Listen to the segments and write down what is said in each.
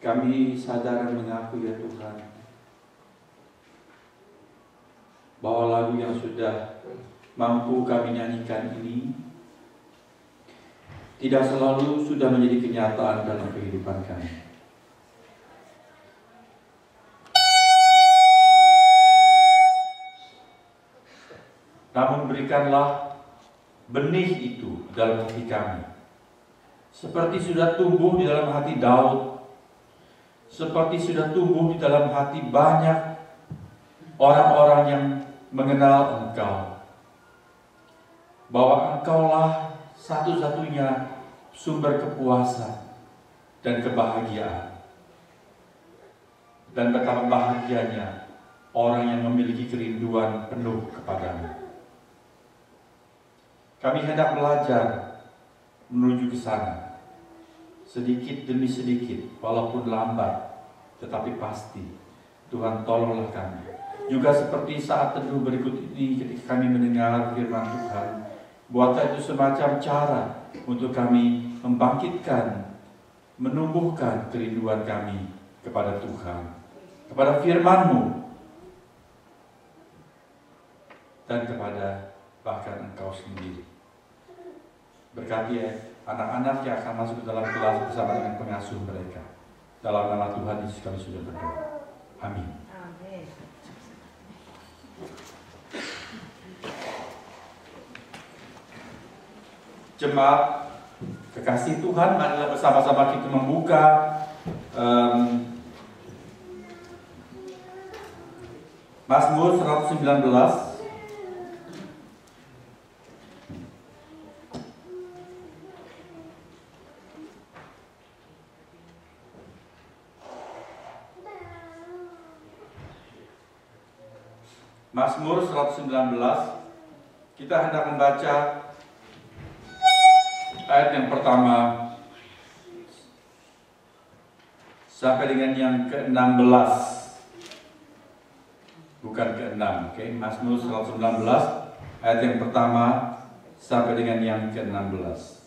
Kami sadar dan mengaku ya Tuhan, bahwa lagu yang sudah mampu kami nyanyikan ini tidak selalu sudah menjadi kenyataan dalam kehidupan kami. Namun berikanlah benih itu dalam hati kami, seperti sudah tumbuh di dalam hati Daud, seperti sudah tumbuh di dalam hati banyak orang-orang yang mengenal Engkau, bahwa Engkaulah satu-satunya sumber kepuasan dan kebahagiaan. Dan betapa bahagianya orang yang memiliki kerinduan penuh kepadamu. Kami hendak belajar menuju ke sana, sedikit demi sedikit, walaupun lambat, tetapi pasti. Tuhan, tolonglah kami. Juga seperti saat teduh berikut ini, ketika kami mendengar firman Tuhan, buatlah itu semacam cara untuk kami membangkitkan, menumbuhkan kerinduan kami kepada Tuhan, kepada firman-Mu, dan kepada bahkan Engkau sendiri. Berkati anak-anak yang akan masuk ke dalam kelas bersama dengan pengasuh mereka. Dalam nama Tuhan Yesus kami sudah berdoa. Amin. Jemaat kekasih Tuhan, marilah bersama-sama kita membuka Mazmur 119. Mazmur 119, kita hendak membaca ayat yang pertama sampai dengan yang ke-16, bukan ke-6, oke? Mazmur 119 ayat yang pertama sampai dengan yang ke-16.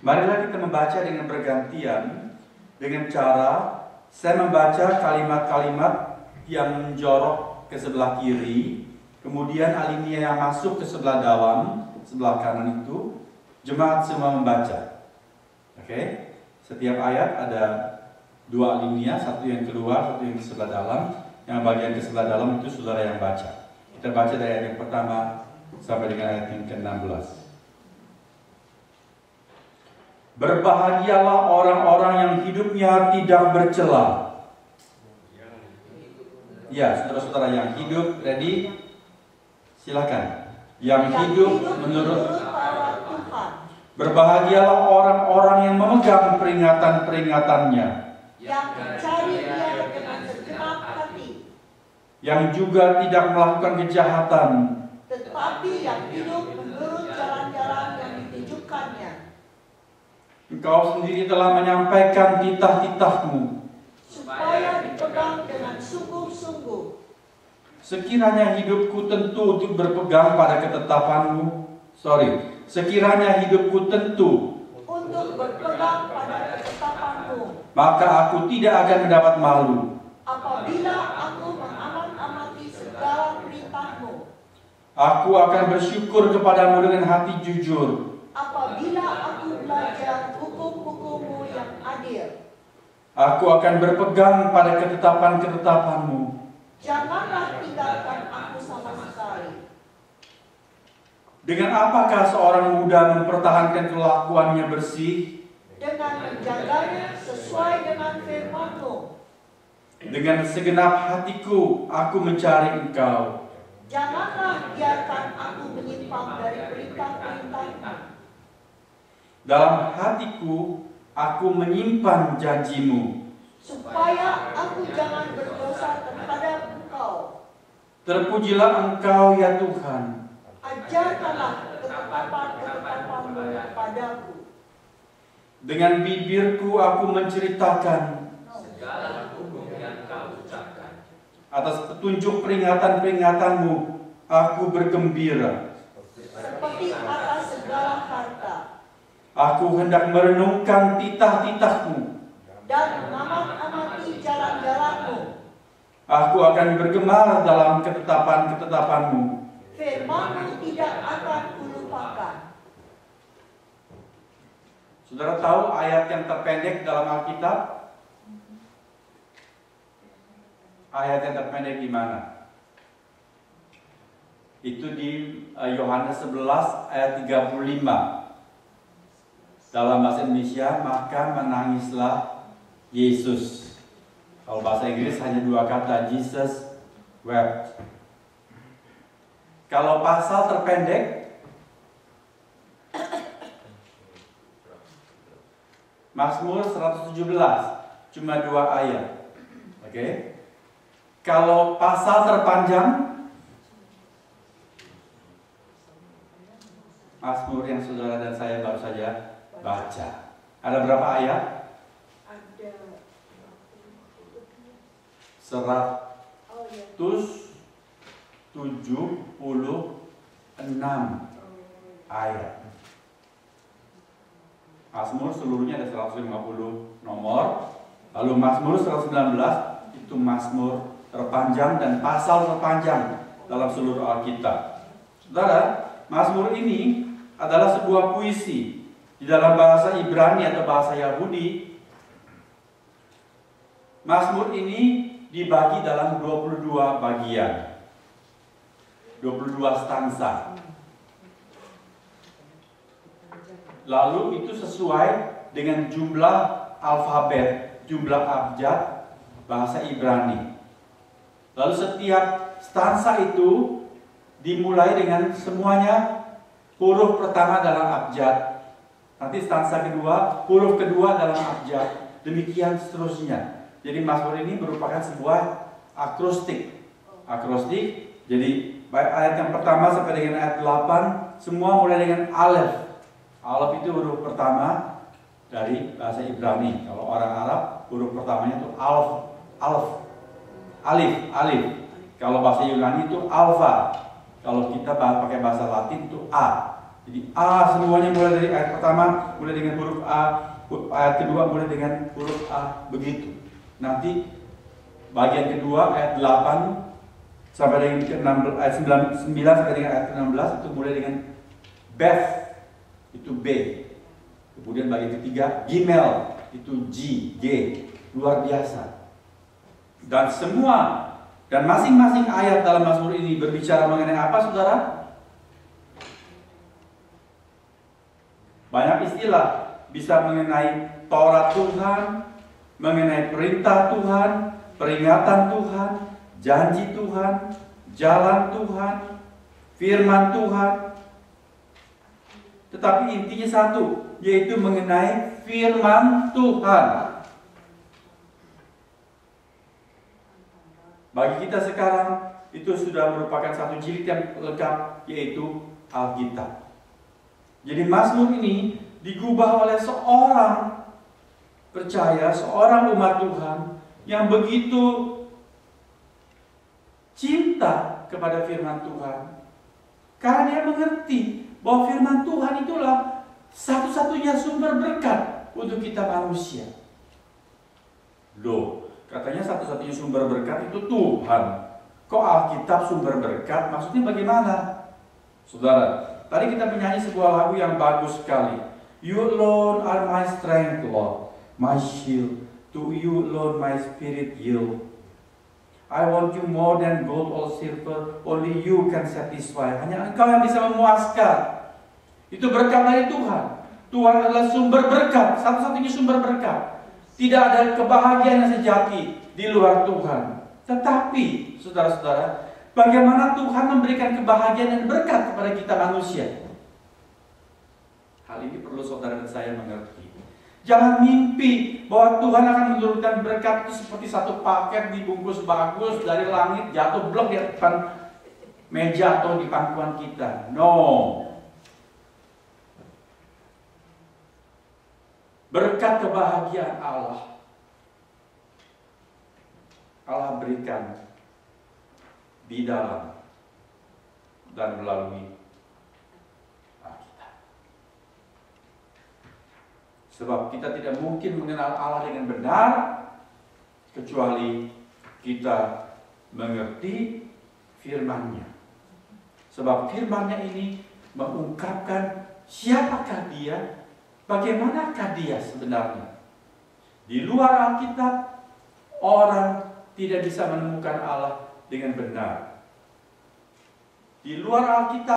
Marilah kita membaca dengan bergantian, dengan cara saya membaca kalimat-kalimat yang menjorok ke sebelah kiri, kemudian alinea yang masuk ke sebelah dalam, sebelah kanan itu, jemaat semua membaca. Oke? Setiap ayat ada dua alinea, satu yang keluar, satu yang ke sebelah dalam. Yang bagian ke sebelah dalam itu saudara yang baca. Kita baca dari ayat yang pertama sampai dengan ayat yang ke-16. Berbahagialah orang-orang yang hidupnya tidak bercela. Ya, saudara-saudara yang hidup, ready? Silakan. Yang hidup menurut Tuhan. Berbahagialah orang-orang yang memegang peringatan-peringatannya. Yang mencari Dia dengan segenap hati. Yang juga tidak melakukan kejahatan. Tetapi yang hidup menurut jalan-jalan yang ditunjukkannya. Engkau sendiri telah menyampaikan titah-titah-Mu supaya dipegang dengan sungguh-sungguh. Sekiranya hidupku tentu untuk berpegang pada ketetapan-Mu. Sekiranya hidupku tentu untuk berpegang pada ketetapan-Mu. Maka aku tidak akan mendapat malu. Apabila aku mengamat-amati segala perintah-Mu. Aku akan bersyukur kepadamu dengan hati jujur. Apabila aku belajar hukum-hukum-Mu yang adil. Aku akan berpegang pada ketetapan-ketetapan-Mu. Janganlah tinggalkan aku sama sekali. Dengan apakah seorang muda mempertahankan kelakuannya bersih? Dengan menjaganya sesuai dengan firman-Mu. Dengan segenap hatiku aku mencari Engkau. Janganlah biarkan aku menyimpang dari perintah-perintah-Mu. Dalam hatiku aku menyimpan janji-Mu, supaya aku jangan berdosa terhadap Engkau. Terpujilah Engkau ya Tuhan. Ajarkanlah ketetapan-ketetapan-Mu padaku. Dengan bibirku aku menceritakan segala hukum yang Kau ucapkan. Atas petunjuk peringatan-peringatanmu, aku bergembira. Seperti atas segala harta. Aku hendak merenungkan titah-titahmu. Dan mengamati jalan-jalanmu. Aku akan bergemar dalam ketetapan-ketetapanmu. Firman-Mu tidak akan kulupakan. Saudara tahu ayat yang terpendek dalam Alkitab? Ayat yang terpendek di mana? Itu di Yohanes 11 ayat 35. Dalam bahasa Indonesia, maka menangislah Yesus. Kalau bahasa Inggris hanya 2 kata, Jesus wept. Kalau pasal terpendek, Mazmur 117, cuma 2 ayat. Oke? Kalau pasal terpanjang, Mazmur yang saudara dan saya baru saja baca. Ada berapa ayat? Ada 176 ayat. Mazmur seluruhnya ada 150 nomor. Lalu Mazmur 119 itu Mazmur terpanjang dan pasal terpanjang dalam seluruh Alkitab. Saudara, Mazmur ini adalah sebuah puisi di dalam bahasa Ibrani atau bahasa Yahudi. Mazmur ini dibagi dalam 22 bagian, 22 stansa. Lalu itu sesuai dengan jumlah alfabet, jumlah abjad bahasa Ibrani. Lalu setiap stansa itu dimulai dengan semuanya huruf pertama dalam abjad. Nanti stansa kedua, huruf kedua dalam abjad. Demikian seterusnya. Jadi Mazmur ini merupakan sebuah akrostik. Akrostik, jadi ayat yang pertama sampai dengan ayat 8 semua mulai dengan alef. Alef itu huruf pertama dari bahasa Ibrani. Kalau orang Arab huruf pertamanya itu alf, alif. Kalau bahasa Yunani itu alfa. Kalau kita pakai bahasa Latin itu A. Jadi A semuanya mulai dari ayat pertama mulai dengan huruf A, ayat kedua mulai dengan huruf A, begitu. Nanti bagian kedua ayat 8 sampai dengan ke-16, ayat 9 sampai dengan ayat ke-16 itu mulai dengan Beth, itu B. Kemudian bagian ketiga Gimel, itu G, G. Luar biasa. Dan masing-masing ayat dalam Mazmur ini berbicara mengenai apa, saudara? Banyak istilah, bisa mengenai Taurat Tuhan, mengenai perintah Tuhan, peringatan Tuhan, janji Tuhan, jalan Tuhan, firman Tuhan. Tetapi intinya satu, yaitu mengenai firman Tuhan. Bagi kita sekarang, itu sudah merupakan satu jilid yang lengkap, yaitu Alkitab. Jadi Mazmur ini digubah oleh seorang percaya, seorang umat Tuhan yang begitu cinta kepada firman Tuhan. Karena dia mengerti bahwa firman Tuhan itulah satu-satunya sumber berkat untuk kita manusia. Loh, katanya satu-satunya sumber berkat itu Tuhan. Kok Alkitab sumber berkat? Maksudnya bagaimana? Saudara, tadi kita menyanyi sebuah lagu yang bagus sekali. You alone are my strength, Lord, my shield. To you alone my spirit yield. I want you more than gold or silver. Only you can satisfy. Hanya Engkau yang bisa memuaskan. Itu berkat dari Tuhan. Tuhan adalah sumber berkat, satu-satunya sumber berkat. Tidak ada kebahagiaan yang sejati di luar Tuhan. Tetapi, saudara-saudara, bagaimana Tuhan memberikan kebahagiaan dan berkat kepada kita manusia? Hal ini perlu saudara dan saya mengerti. Jangan mimpi bahwa Tuhan akan menurunkan berkat itu seperti satu paket dibungkus bagus dari langit jatuh blok di depan meja atau di pangkuan kita. No. Berkat kebahagiaan Allah berikan di dalam dan melalui Alkitab. Sebab kita tidak mungkin mengenal Allah dengan benar kecuali kita mengerti firman-Nya. Sebab firman-Nya ini mengungkapkan siapakah Dia, bagaimanakah Dia sebenarnya. Di luar Alkitab, orang tidak bisa menemukan Allah dengan benar. Di luar Alkitab